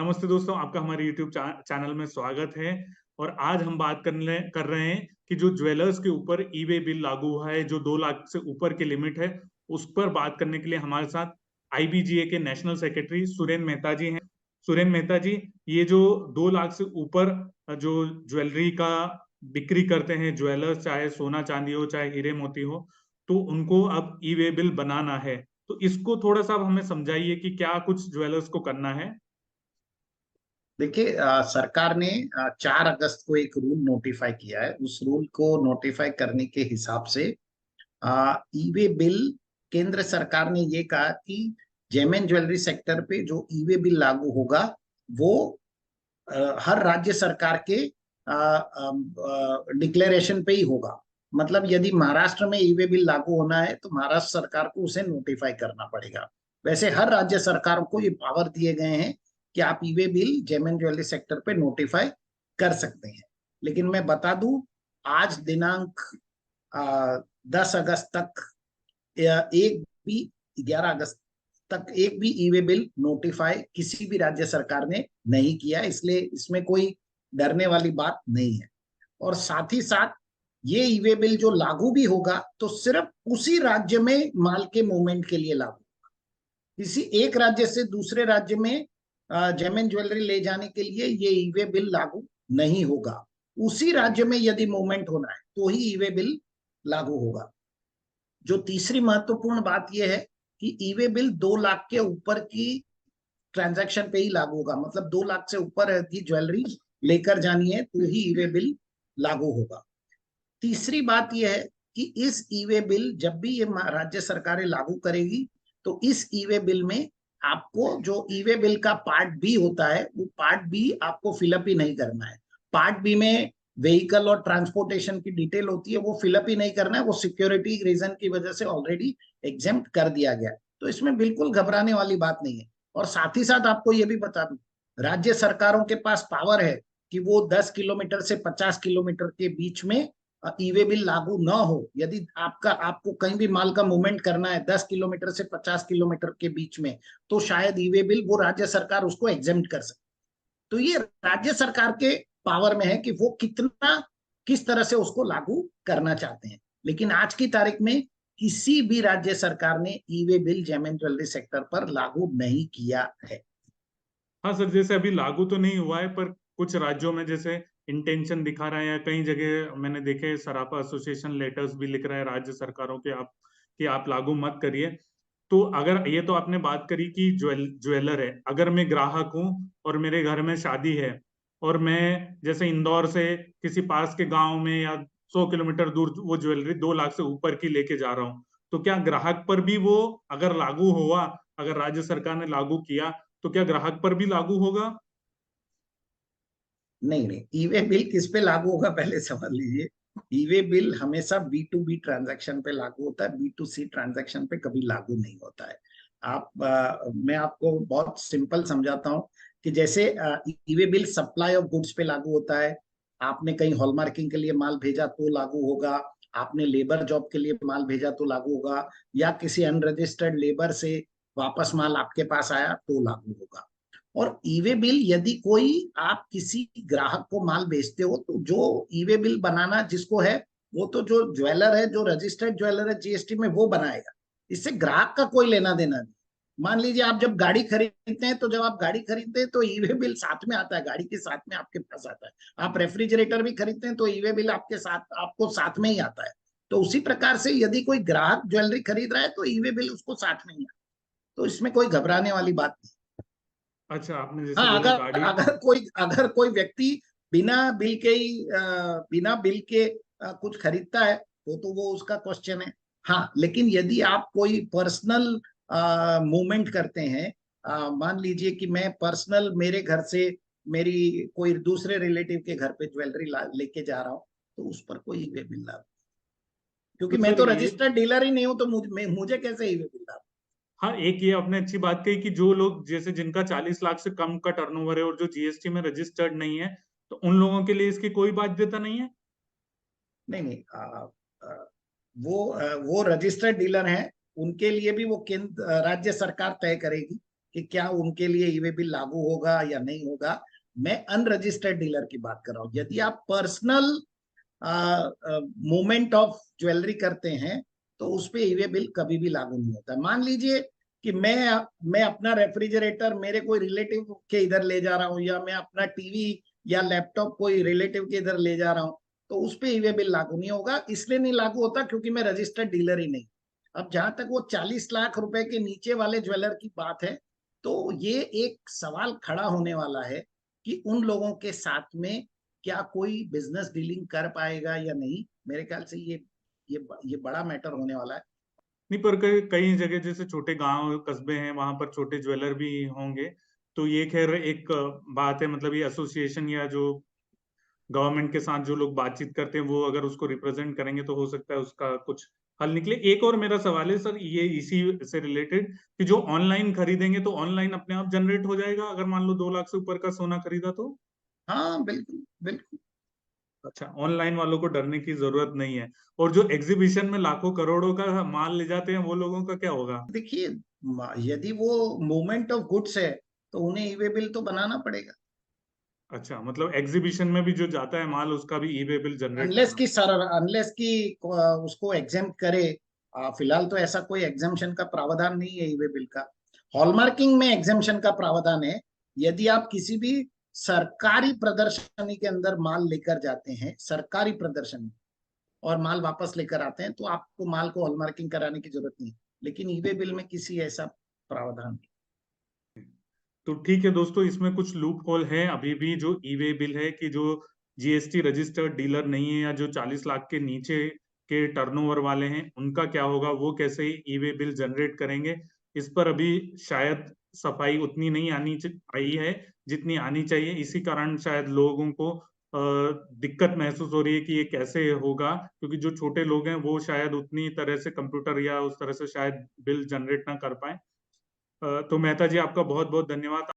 नमस्ते दोस्तों, आपका हमारे YouTube चैनल में स्वागत है। और आज हम बात कर रहे हैं कि जो ज्वेलर्स के ऊपर ई वे बिल लागू हुआ है, जो 2 लाख से ऊपर की लिमिट है, उस पर बात करने के लिए हमारे साथ आईबीजीए के नेशनल सेक्रेटरी सुरेन मेहता जी हैं। सुरेन मेहता जी, ये जो 2 लाख से ऊपर जो ज्वेलरी का बिक्री करते हैं ज्वेलर्स, चाहे सोना चांदी हो चाहे हीरे मोती हो, तो उनको अब ई वे बिल बनाना है। तो इसको थोड़ा सा हमें समझाइए कि क्या कुछ ज्वेलर्स को करना है। देखिए, सरकार ने 4 अगस्त को एक रूल नोटिफाई किया है। उस रूल को नोटिफाई करने के हिसाब से ई वे बिल, केंद्र सरकार ने ये कहा कि जेम ज्वेलरी सेक्टर पे जो ई वे बिल लागू होगा वो हर राज्य सरकार के डिक्लेरेशन पे ही होगा। मतलब यदि महाराष्ट्र में ई वे बिल लागू होना है तो महाराष्ट्र सरकार को उसे नोटिफाई करना पड़ेगा। वैसे हर राज्य सरकारों को ये पावर दिए गए हैं कि आप E way bill gem jewellery sector पे नोटिफाई कर सकते हैं। लेकिन मैं बता दूं, आज दिनांक 10 अगस्त तक एक भी 11 अगस्त तक एक भी ई वे बिल नोटिफाई किसी भी राज्य सरकार ने नहीं किया, इसलिए इसमें कोई डरने वाली बात नहीं है। और साथ ही साथ ये ई वे बिल जो लागू भी होगा तो सिर्फ उसी राज्य में माल के मूवमेंट के लिए लागू, किसी एक राज्य से दूसरे राज्य में जेम ज्वेलरी ले जाने के लिए ये ई वे बिल लागू नहीं होगा। उसी राज्य में यदि मूवमेंट होना है तो ही ई वे बिल लागू होगा। जो तीसरी महत्वपूर्ण बात यह है कि ई वे बिल 2 लाख के ऊपर की ट्रांजैक्शन पे ही लागू होगा। मतलब 2 लाख से ऊपर की ज्वेलरी लेकर जानी है तो ही ई वे बिल लागू होगा। तीसरी बात यह है कि इस ई वे बिल जब भी ये राज्य सरकारें लागू करेगी तो इस ई वे बिल में आपको जो ई वे बिल का पार्ट बी होता है वो पार्ट बी आपको फिलअप ही नहीं करना है। पार्ट बी में व्हीकल और ट्रांसपोर्टेशन की डिटेल होती है, वो फिलअप ही नहीं करना है, वो सिक्योरिटी रीजन की वजह से ऑलरेडी एग्जेम्प्ट कर दिया गया। तो इसमें बिल्कुल घबराने वाली बात नहीं है। और साथ ही साथ आपको ये भी बता दूं, राज्य सरकारों के पास पावर है कि वो 10 किलोमीटर से 50 किलोमीटर के बीच में ई वे बिल लागू ना हो। यदि आपको कहीं भी माल का मूवमेंट करना है 10 किलोमीटर से 50 किलोमीटर के बीच में, तो शायद ई वे बिल वो राज्य सरकार उसको एग्जेम्प्ट कर सकती। तो ये राज्य सरकार के पावर में है कि वो किस तरह से उसको लागू करना चाहते हैं। लेकिन आज की तारीख में किसी भी राज्य सरकार ने E way bill gem jewellery sector पर लागू नहीं किया है। हाँ सर, जैसे अभी लागू तो नहीं हुआ है, पर कुछ राज्यों में जैसे इंटेंशन दिखा रहा है, या कई जगह मैंने देखे सराफा एसोसिएशन लेटर्स भी लिख रहा है राज्य सरकारों के आप लागू मत करिए। तो अगर ये तो आपने बात करी कि ज्वेलर है, अगर मैं ग्राहक हूँ और मेरे घर में शादी है, और मैं जैसे इंदौर से किसी पास के गांव में या 100 किलोमीटर दूर वो ज्वेलरी 2 लाख से ऊपर की लेके जा रहा हूँ, तो क्या ग्राहक पर भी वो अगर लागू हुआ, अगर राज्य सरकार ने लागू किया, तो क्या ग्राहक पर भी लागू होगा? नहीं नहीं, ई वे बिल किस पे लागू होगा पहले समझ लीजिए। ई वे बिल हमेशा बी टू बी ट्रांजैक्शन पे लागू होता है, बी टू सी ट्रांजैक्शन पे कभी लागू नहीं होता है। मैं आपको बहुत सिंपल समझाता हूँ कि जैसे E way bill supply of goods पे लागू होता है। आपने कहीं हॉलमार्किंग के लिए माल भेजा तो लागू होगा, आपने लेबर जॉब के लिए माल भेजा तो लागू होगा, या किसी अनरजिस्टर्ड लेबर से वापस माल आपके पास आया तो लागू होगा। और ई वे बिल यदि कोई आप किसी ग्राहक को माल बेचते हो तो जो ई वे बिल बनाना जिसको है, वो तो जो ज्वेलर है, जो रजिस्टर्ड ज्वेलर है जीएसटी में, वो बनाएगा। इससे ग्राहक का कोई लेना देना नहीं। मान लीजिए आप जब गाड़ी खरीदते हैं तो जब आप गाड़ी खरीदते हैं तो ई वे बिल साथ में आता है, गाड़ी के साथ में आपके पास आता है। आप रेफ्रिजरेटर भी खरीदते हैं तो ई वे बिल आपको साथ में ही आता है। तो उसी प्रकार से यदि कोई ग्राहक ज्वेलरी खरीद रहा है तो ई वे बिल उसको साथ में ही आता है। तो इसमें कोई घबराने वाली बात नहीं। अच्छा, आपने जैसे हाँ, बोला अगर गाड़ी। अगर कोई व्यक्ति बिना बिल के कुछ खरीदता है तो वो उसका क्वेश्चन है। हाँ, लेकिन यदि आप कोई पर्सनल मूवमेंट करते हैं, मान लीजिए कि मैं पर्सनल मेरे घर से मेरी कोई दूसरे रिलेटिव के घर पे ज्वेलरी लेके जा रहा हूँ तो उस पर कोई ईवे बिल लागू, क्योंकि तो मैं सर तो ये, रजिस्टर्ड डीलर ही नहीं हूं तो मुझे कैसे ईवे बिल लागू। हाँ, एक ये आपने अच्छी बात कही कि जो लोग जैसे जिनका 40 लाख से कम का टर्नओवर है और जो जीएसटी में रजिस्टर्ड नहीं है, तो उन लोगों के लिए इसकी कोई बाध्यता नहीं है। नहीं नहीं, वो रजिस्टर्ड डीलर हैं, उनके लिए भी वो केंद्र राज्य सरकार तय करेगी कि क्या उनके लिए ई वे बिल लागू होगा या नहीं होगा। मैं अनरजिस्टर्ड डीलर की बात कर रहा हूँ। यदि आप पर्सनल मूवमेंट ऑफ ज्वेलरी करते हैं तो उस पे ई वे बिल कभी भी लागू नहीं होता। मान लीजिए कि मैं अपना रेफ्रिजरेटर मेरे कोई रिलेटिव के इधर ले जा रहा हूँ, या मैं अपना टीवी या लैपटॉप कोई रिलेटिव के इधर ले जा रहा हूँ, तो उस पे ई वे बिल लागू नहीं होगा। इसलिए नहीं लागू होता क्योंकि मैं रजिस्टर्ड डीलर ही नहीं। अब जहां तक वो 40 लाख रुपए के नीचे वाले ज्वेलर की बात है, तो ये एक सवाल खड़ा होने वाला है कि उन लोगों के साथ में क्या कोई बिजनेस डीलिंग कर पाएगा या नहीं। मेरे ख्याल से ये बड़ा मैटर होने वाला है। नहीं, पर कई कई जगह जैसे छोटे गांव कस्बे हैं, वहां पर छोटे ज्वेलर भी होंगे। तो ये खैर एक बात है, मतलब ये एसोसिएशन या जो गवर्नमेंट के साथ जो लोग बातचीत करते हैं वो अगर उसको रिप्रेजेंट करेंगे तो हो सकता है उसका कुछ हल निकले। एक और मेरा सवाल है सर, ये इसी से रिलेटेड, कि जो ऑनलाइन खरीदेंगे तो ऑनलाइन अपने आप जनरेट हो जाएगा अगर मान लो 2 लाख से ऊपर का सोना खरीदा तो? हाँ, बिल्कुल बिल्कुल। अच्छा, ऑनलाइन वालों को डरने की जरूरत नहीं है। और जो एग्जीबिशन में लाखों करोड़ों का माल ले जाते हैं वो लोगों का क्या होगा? देखिए, यदि वो मूवमेंट ऑफ गुड्स है तो उन्हें ई वे बिल तो बनाना पड़ेगा। अच्छा, मतलब एग्जीबिशन में भी जो जाता है माल उसका भी ई वे बिल जनरेट अनलेस करना की सर अनलेस की उसको एग्जेम्प्ट करे। फिलहाल तो ऐसा कोई एग्जेम्पशन का प्रावधान नहीं है ई वे बिल का। हॉलमार्किंग में एग्जेम्पशन का प्रावधान है। यदि आप किसी भी सरकारी प्रदर्शनी के अंदर माल लेकर जाते हैं, सरकारी प्रदर्शनी, और माल वापस लेकर आते हैं, तो आपको माल को हॉलमार्किंग कराने की जरूरत नहीं। लेकिन ई वे बिल में किसी ऐसा प्रावधान नहीं। तो ठीक है दोस्तों, इसमें कुछ लूप होल है अभी भी जो ई वे बिल है, कि जो जीएसटी रजिस्टर्ड डीलर नहीं है या जो 40 लाख के नीचे के टर्नओवर वाले हैं उनका क्या होगा, वो कैसे ई वे बिल जनरेट करेंगे, इस पर अभी शायद सफाई उतनी नहीं आई है जितनी आनी चाहिए। इसी कारण शायद लोगों को दिक्कत महसूस हो रही है कि ये कैसे होगा, क्योंकि जो छोटे लोग हैं वो शायद उतनी तरह से कंप्यूटर या उस तरह से शायद बिल जनरेट ना कर पाए। तो मेहता जी, आपका बहुत बहुत धन्यवाद।